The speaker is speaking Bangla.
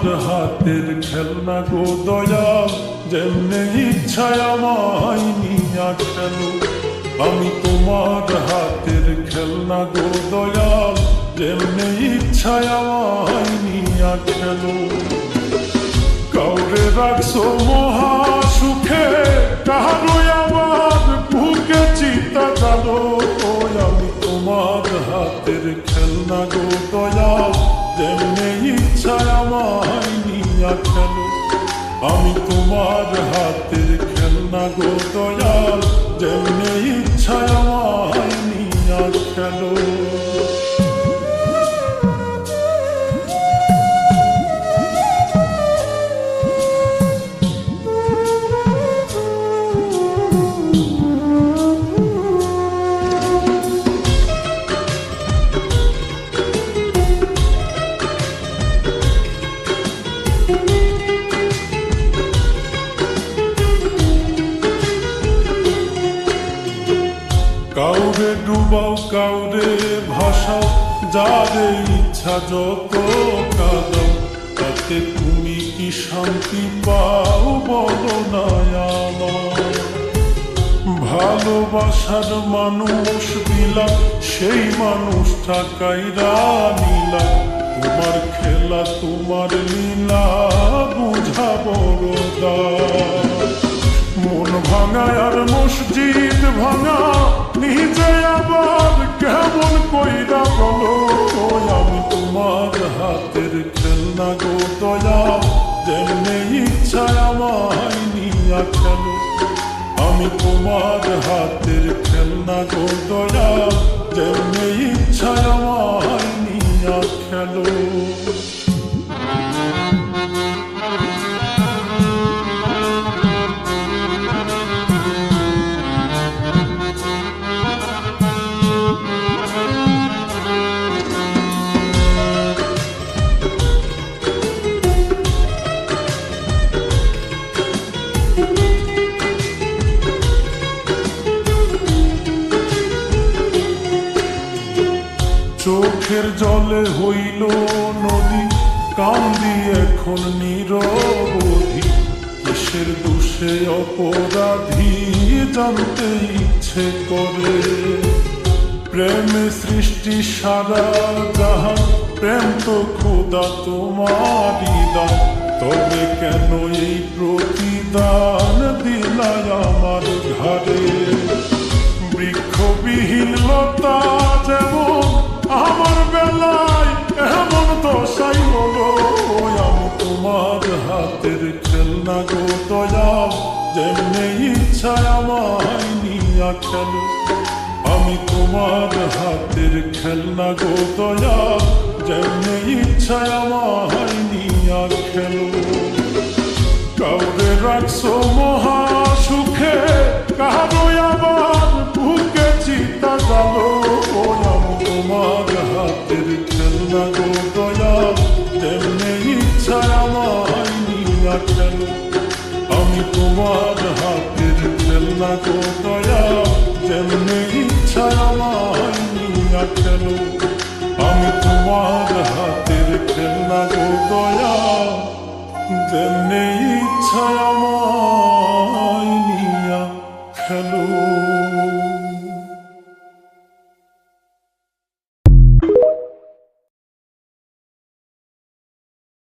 তোমার হাতের খেলনা গো দয়াল, যেমনে ইচ্ছায় আমায় নিয়া খেলো। আমি তোমার হাতের খেলনা গো দয়াল, যেমনে ইচ্ছায় আমায় নিয়া খেলো। কাউরে রাখছো মহা সুখে, কারো আবার বুকে চিতা জানো। আমি তোমার হাতের খেলনা গো দয়াল, যেমনে ইচ্ছায় আমায় নিয়া খেলো। আমি তোমার হাতের খেলনা গো দয়াল, যেমনে ইচ্ছায় আমায় নিয়া খেলো। কাউরে ডুবাও কাউরে ভাসাও, যারে ইচ্ছা যত কাঁদাও, তাতে তুমি কি শান্তি পাও বলো না আমার। ভালোবাসার মানুষ দিলাম, সেই মানুষটা কাইরা নিলাম। তোমার খেলা তোমার লীলা বুঝা বড় দায়। মন ভাঙা আর মসজিদ ভাঙা, নিজে আবার কেমন কইরা বলো। আমি তোমার হাতের খেলনা গো দয়াল, যেমনে ইচ্ছায় আমায় নিয়া খেলো। আমি তোমার হাতের খেলনা গো দয়াল, যেমনে ইচ্ছায় আমায় নিয়া খেলো। চোখের জলে হইল নদী, কান্দি এখন নিরবধি। কিসের দোষে অপরাধী জানতে ইচ্ছে করে। প্রেমে সৃষ্টি সারা জাহান, প্রেম তো খোদা তোমারই দান। তবে কেন এই প্রতিদান দিলাই আমার ঘাড়ে। বৃক্ষবিহীন লতা যেমন আমার বেলায় এমন দশাই হলো। আমি তোমার হাতের খেলনা গো দয়াল, যেমনে ইচ্ছায় আমায় নিয়া খেলো। আমি তোমার হাতের খেলনা গো দয়াল, যেমনে ইচ্ছায় আমায় নিয়া খেলো। কাউরে রাখছো মহা সুখে, কারো আবার বুকে চিতা জানো। আমি তোমার হাতের খেলনা গো দয়াল, যেমনে ইচ্ছায় আমায় নিয়া খেলো। আমি তোমার হাতের খেলনা গো দয়াল, যেমনে ইচ্ছায় আমায় নিয়া খেলো। আমি তোমার হাতের খেলনা গো দয়াল, যেমনে ইচ্ছায় আমায় নিয়া খেলো।